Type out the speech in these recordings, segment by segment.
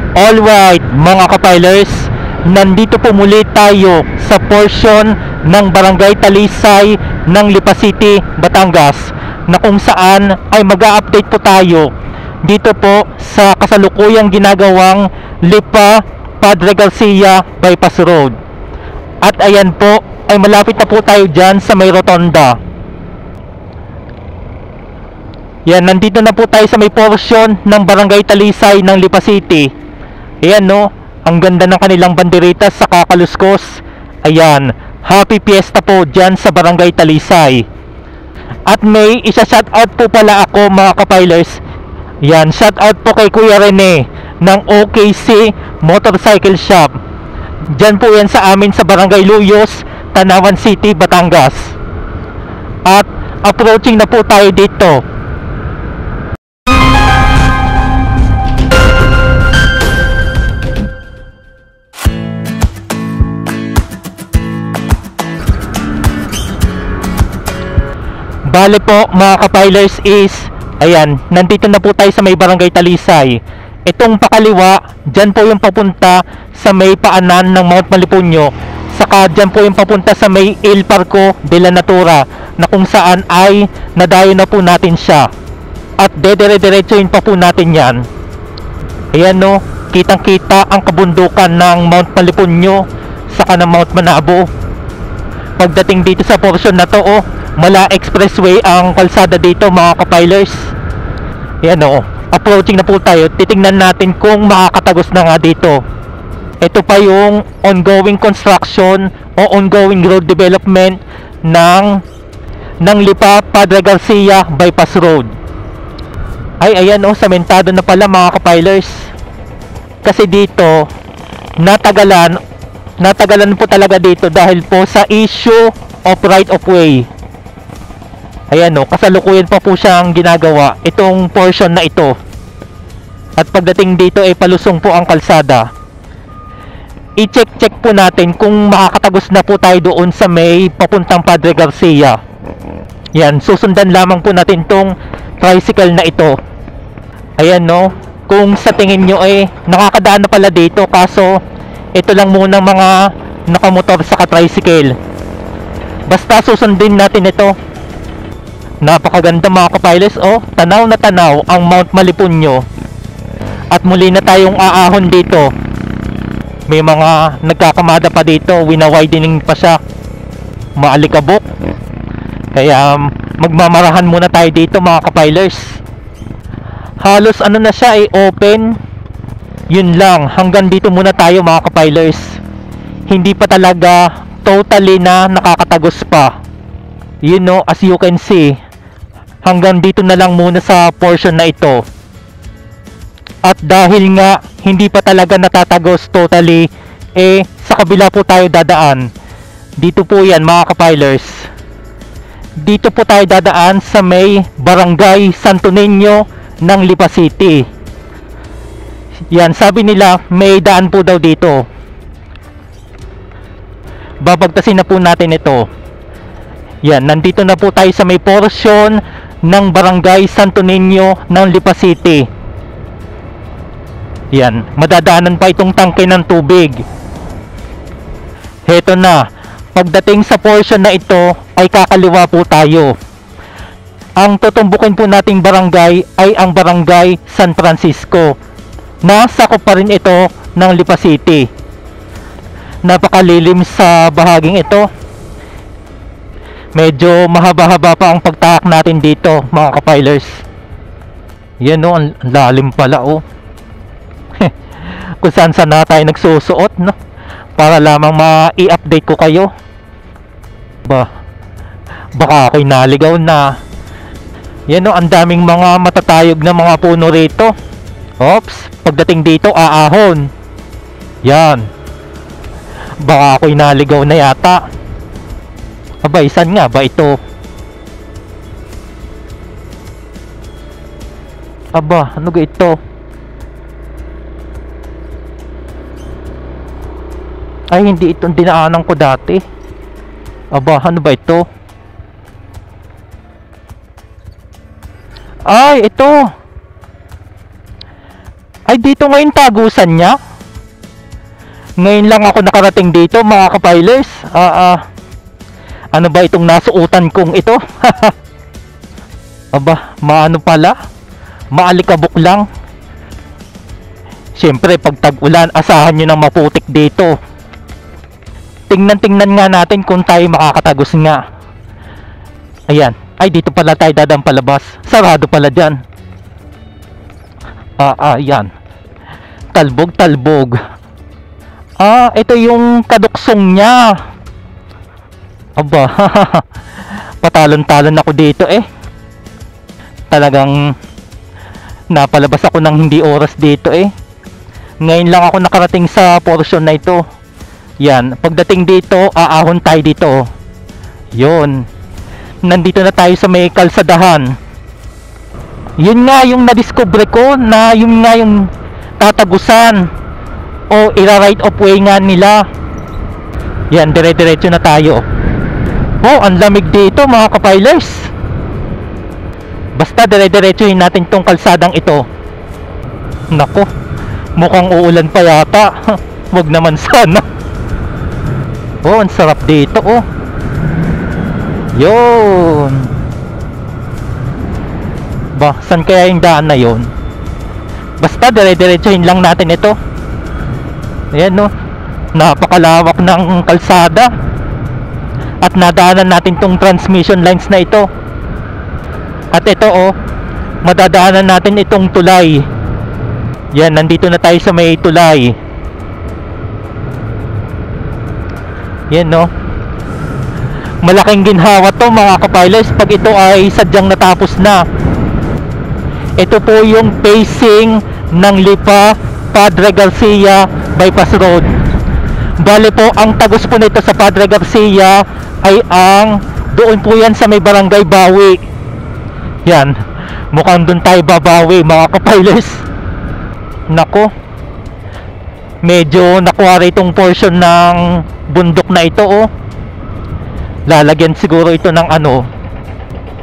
Alright mga kapilers, nandito po muli tayo sa portion ng Barangay Talisay ng Lipa City, Batangas, na kung saan ay mag-a-update po tayo dito po sa kasalukuyang ginagawang Lipa Padre Garcia Bypass Road. At ayan po, ay malapit na po tayo dyan sa may rotonda. Yan, nandito na po tayo sa may portion ng Barangay Talisay ng Lipa City. Ayan no, ang ganda ng kanilang banderitas sa kakaluskos. Ayan, happy fiesta po dyan sa Barangay Talisay. At may isa-shoutout po pala ako mga kapilers. Yan, shoutout po kay Kuya Rene ng OKC Motorcycle Shop. Dyan po yan sa amin sa Barangay Luyos, Tanawan City, Batangas. At approaching na po tayo dito. Bale po mga kapilers is, ayan, nandito na po tayo sa may Barangay Talisay. Itong pakaliwa, dyan po yung papunta sa may paanan ng Mount Malipuño. Saka dyan po yung papunta sa may Il Parco de la Natura, na kung saan ay nadayo na po natin siya. At dedire-diretsuin pa po natin yan. Ayan no, kitang kita ang kabundukan ng Mount Malipuño saka ng Mount Manabo. Pagdating dito sa portion na to, oh, Mala Expressway ang kalsada dito mga kapilers. Yan o, approaching na po tayo. Titingnan natin kung makakatagos na nga dito. Ito pa yung ongoing construction o ongoing road development ng Lipa Padre Garcia Bypass Road. Ay ayan o, samentado na pala mga kapilers. Kasi dito natagalan po talaga dito dahil po sa issue of right of way. Ayan o, kasalukuyan pa po siyang ginagawa itong portion na ito. At pagdating dito ay palusong po ang kalsada. I-check po natin kung makakatagos na po tayo doon sa may papuntang Padre Garcia. Yan, susundan lamang po natin tong tricycle na ito. Ayan no, kung sa tingin nyo ay nakakadaan na pala dito, kaso ito lang muna mga nakamotor sa tricycle. Basta susundin natin ito. Napakaganda mga kapilers, oh, tanaw na tanaw ang Mount Malipuño. At muli na tayong aahon dito. May mga nagkakamada pa dito, wina-widening pa siya, maalikabok. Kaya magmamarahan muna tayo dito mga kapilers. Halos ano na siya, open. Yun lang, hanggang dito muna tayo mga kapilers. Hindi pa talaga totally na nakakatagos pa. You know, as you can see, hanggang dito na lang muna sa portion na ito. At dahil nga hindi pa talaga natatagos totally, sa kabila po tayo dadaan. Dito po yan mga kapilers. Dito po tayo dadaan sa may Barangay Santo Niño ng Lipa City. Yan, sabi nila may daan po daw dito. Babagtasin na po natin ito. Yan, nandito na po tayo sa may portion ng Barangay Santo Niño ng Lipa City. Yan, madadaanan pa itong tangke ng tubig. Heto na, pagdating sa portion na ito ay kakaliwa po tayo. Ang tutumbukin po nating barangay ay ang Barangay San Francisco. Nasakop pa rin ito ng Lipa City. Napakalilim sa bahaging ito. Medyo mahaba-haba pa ang pagtahak natin dito mga kapilers. Yan o, ang lalim pala o. Kung saan na tayo nagsusuot, no? Para lamang ma-i-update ko kayo. Baka ako'y naligaw na. Yan o, ang daming mga matatayog na mga puno rito. Oops, pagdating dito aahon. Yan. Baka ako'y naligaw na yata. Aba, isan nga ba ito? Aba, ano ga ito? Ay, hindi itong dinaanan ko dati. Aba, ano ba ito? Ay, ito. Ay, dito ngayon tagusan niya. Ngayon lang ako nakarating dito, mga kapilers. Ano ba itong nasuutan kong ito? Aba, maano pala? Maalikabok lang. Siyempre, pag tag-ulan, asahan nyo ng maputik dito. Tingnan nga natin kung tayo makakatagos nga. Ayan. Ay, dito pala tayo dadaan palabas. Sarado pala dyan. Ayan. Talbog. Ito yung kaduksong niya. Aba, patalon-talon ako dito eh. Talagang napalabas ako ng hindi oras dito eh. Ngayon lang ako nakarating sa portion na ito. Yan, pagdating dito, aahon tayo dito. Yun. Nandito na tayo sa may kalsadahan. Yun nga yung nadiscover ko na yun nga yung tatagusan o ira-right of way nga nila. Yan, dire-diretso na tayo. Oh, ang lamig dito mga kapilers. Basta dire-diretsohin natin tong kalsadang ito. Nako, mukhang uulan pa yata. Wag naman sana. Oh, ang sarap dito oh. Yun. Ba, saan kaya yung daan na yun? Basta dire-diretsohin lang natin ito. Ayan no, napakalawak ng kalsada. At nadaanan natin tong transmission lines na ito. At ito oh, madadaanan natin itong tulay. Yan, nandito na tayo sa may tulay. Yan no, malaking ginhawa to mga kapilers pag ito ay sadyang natapos na. Ito po yung facing ng Lipa Padre Garcia Bypass Road. Bale po, ang tagos po nito sa Padre Garcia ay ang doon po yan sa may Barangay Bawi. Yan, mukhang doon tayo babawi mga kapilers. Nako, medyo nakuha itong portion ng bundok na ito oh. Lalagyan siguro ito ng ano,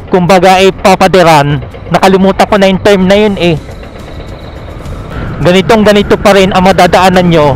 kumbaga ay papadiran. Nakalimutan ko na yung term na yun eh. Ganito pa rin ang madadaanan nyo.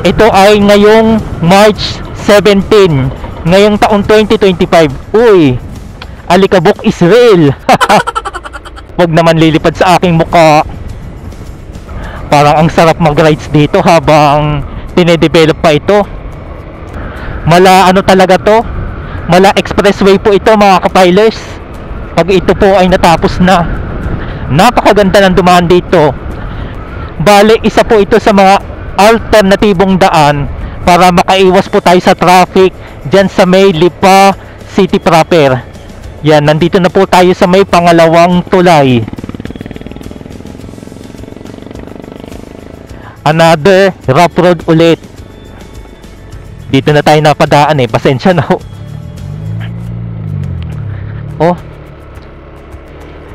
Ito ay ngayong March 17, ngayong taong 2025. Uy, alikabok is real. Wag naman lilipad sa aking mukha. Parang ang sarap mag-rides dito habang dinedevelop pa ito. Mala ano talaga to, mala expressway po ito mga kapilers. Pag ito po ay natapos na, napakaganda ng dumaan dito. Bale, isa po ito sa mga alternatibong daan para makaiwas po tayo sa traffic dyan sa may Lipa City proper. Yan, nandito na po tayo sa may pangalawang tulay. Another rough road ulit. Dito na tayo napadaan eh, pasensya na ho. Oh,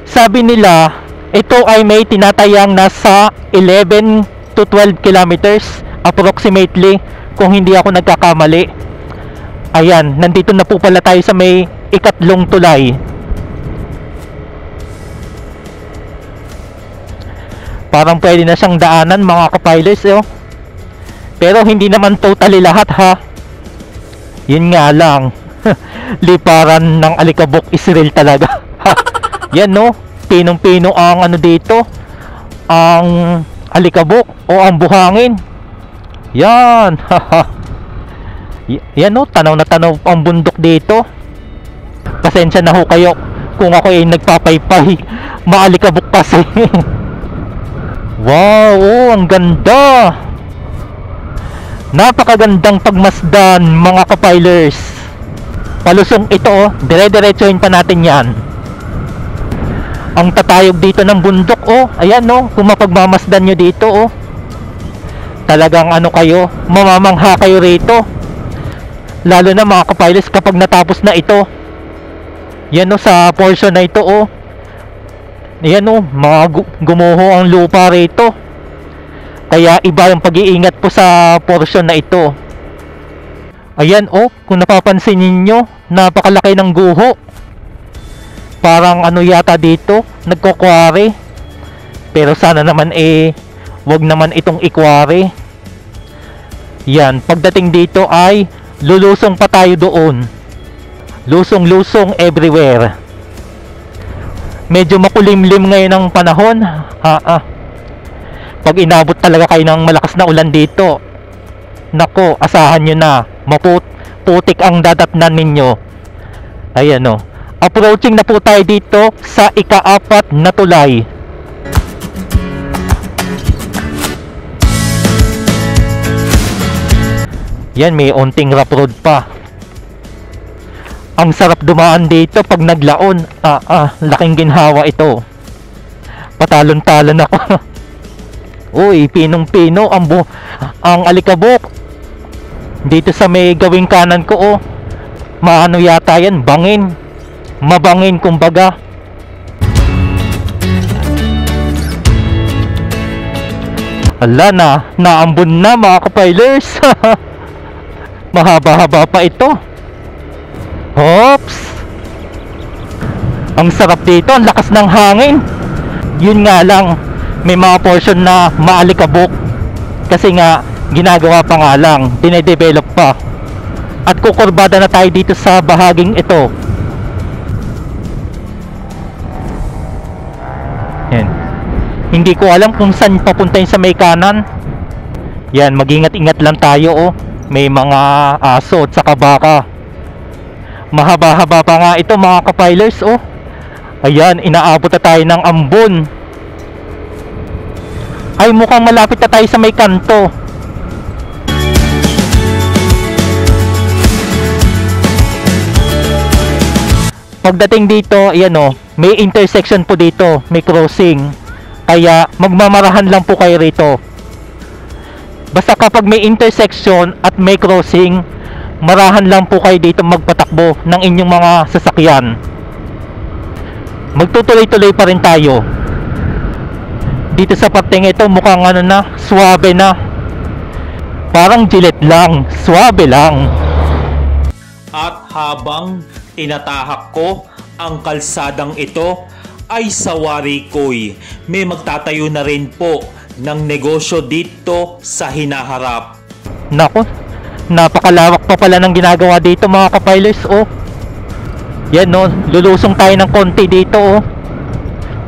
sabi nila ito ay may tinatayang nasa 11 to 12 kilometers approximately, kung hindi ako nagkakamali. Ayan, nandito na po pala tayo sa may ikatlong tulay. Parang pwede na siyang daanan mga kapilers oh. Pero hindi naman totally lahat ha. Yun nga lang, liparan ng alikabok is real talaga. Yan no, pinong-pino ang ano dito, ang alikabok o ang buhangin. Yan. Yan no, tanaw na tanaw ang bundok dito. Pasensya na ho kayo kung ako ay nagpapaypay, maalikabok kasi. Wow, oh, ang ganda. Napakagandang pagmasdan mga kapilers. Palusong ito oh, dire-diretsohin pa natin yan. Ang tatayog dito ng bundok oh, ayan no, kung mapagmamasdan nyo dito oh, talagang ano kayo, mamamangha kayo rito. Lalo na mga kapilers kapag natapos na ito. Yan no, sa portion na ito oh, yan no, mga gumuho ang lupa rito. Kaya iba yung pag-iingat po sa portion na ito. Ayan oh, kung napapansin ninyo, napakalaki ng guho. Parang ano yata dito, nagkukwari. Pero sana naman eh wag naman itong ikwari. Yan, pagdating dito ay lulusong pa tayo doon. Lusong-lusong everywhere. Medyo makulimlim ngayon ang panahon. Pag inabot talaga kayo ng malakas na ulan dito, nako, asahan nyo na, putik ang dadatnan ninyo. Ayan o. Approaching na po tayo dito sa ika-4 na tulay. Yan, may onting rough road pa. Ang sarap dumaan dito pag naglaon. Laking ginhawa ito. Patalon-talon ako. Uy, pinong-pino ang alikabok. Dito sa may gawing kanan ko, maano yata yan, bangin. Mabangin kumbaga. Ala na, naambon na mga kapilers. Mahaba-haba pa ito. Hops. Ang sarap dito, ang lakas ng hangin. Yun nga lang, may mga portion na maalikabok. Kasi nga, ginagawa pa nga lang, dinedevelop pa. At kukurbada na tayo dito sa bahaging ito. Yan. Hindi ko alam kung saan papunta yun sa may kanan. Yan, mag-ingat-ingat lang tayo. May mga aso at saka baka. Mahaba-haba pa nga ito mga kapilers. Ayan, inaabot na tayo ng ambon. Ay, mukhang malapit na tayo sa may kanto. Pagdating dito, ayan may intersection po dito, may crossing. Kaya magmamarahan lang po kayo rito. Basta kapag may intersection at may crossing, marahan lang po kayo dito magpatakbo ng inyong mga sasakyan. Magtutuloy-tuloy pa rin tayo. Dito sa parteng ito, mukhang suwabe na. Parang Gillette lang, suwabe lang. At habang tinatahak ko ang kalsadang ito, ay sa Warikoy, may magtatayo na rin po ng negosyo dito sa hinaharap. Nako, napakalawak pa pala ng ginagawa dito mga kapilers. Yan lulusong tayo ng konti dito.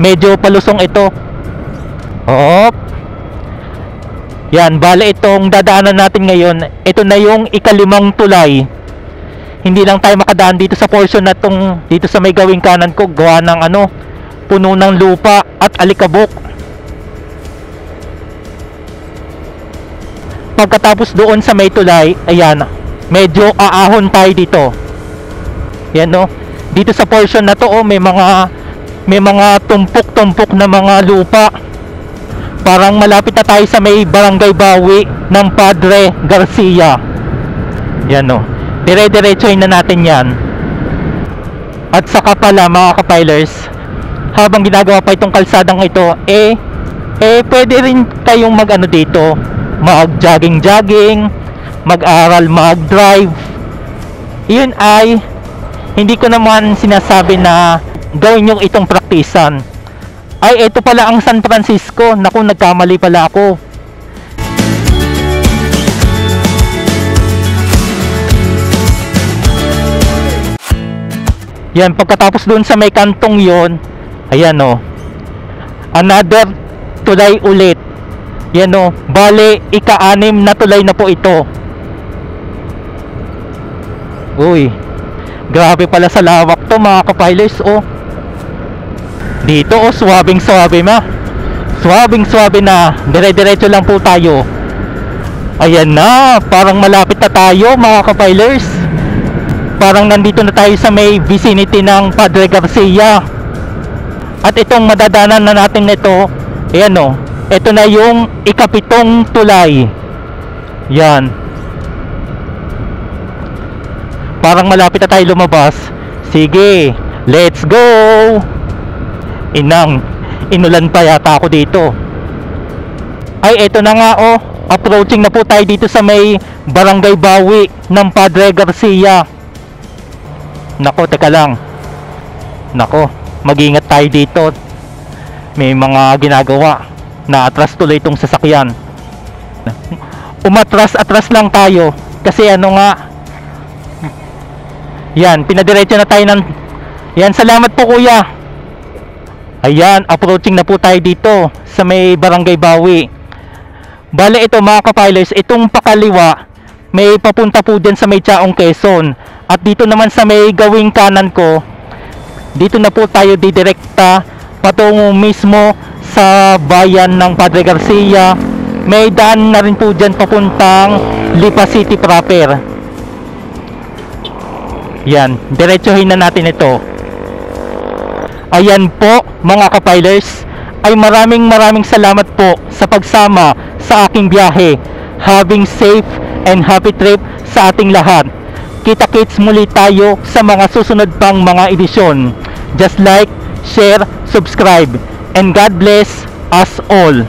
Medyo palusong ito. Yan, bale itong dadaanan natin ngayon, ito na yung ika-5 tulay. Hindi lang tayo makadaan dito sa portion na tong dito sa may gawing kanan ko, gawa ng puno ng lupa at alikabok. Pagkatapos doon sa may tulay, ayan, medyo aahon tayo dito. Yan dito sa portion na to may mga tumpok-tumpok na mga lupa. Parang malapit na tayo sa may Barangay Bawi ng Padre Garcia. Yan dire-diretsoin na natin yan. At saka pala mga kapilers, habang ginagawa pa itong kalsadang ito, pwede rin kayong dito, mag-jogging, mag-aral, mag-drive. Yun ay hindi ko naman sinasabi na gawin yung itong praktisan. Ay, ito pala ang San Francisco. Naku, nagkamali pala ako. Yan, pagkatapos doon sa may kantong yon, ayan another tulay ulit. Yan bale ika-6 na tulay na po ito. Uy, grabe pala sa lawak to mga kapilers. Dito suwabing-suwabe na. Suwabing-suwabe na. Dire-diretso lang po tayo. Ayan na, parang malapit na tayo mga kapilers. Parang nandito na tayo sa may vicinity ng Padre Garcia. At itong madadanan na natin nito, ayan ito na yung ika-7 tulay. Yan. Parang malapit na tayo lumabas. Sige, let's go. Inulan pa yata ako dito. Ay, ito na nga approaching na po tayo dito sa may Barangay Bawi ng Padre Garcia. Nako, teka lang. Nako, mag-ingat tayo dito. May mga ginagawa. naatras tuloy itong sasakyan. Umatras-atras lang tayo kasi ano nga, yan, pinadiretso na tayo ng, yan, salamat po kuya. Ayan, approaching na po tayo dito sa may Barangay Bawi. Bale ito mga kapilers, itong pakaliwa may papunta po dyan sa may Chaong Quezon. At dito naman sa may gawing kanan ko, dito na po tayo didirekta patungo mismo sa bayan ng Padre Garcia. May daan na rin po dyan papuntang Lipa City proper. Yan, diretsuhin na natin ito. Ayan po mga kapilers, ay maraming salamat po sa pagsama sa aking biyahe. Having safe and happy trip sa ating lahat. Kita-kits muli tayo sa mga susunod pang mga edisyon. Just like, share, subscribe, and God bless us all.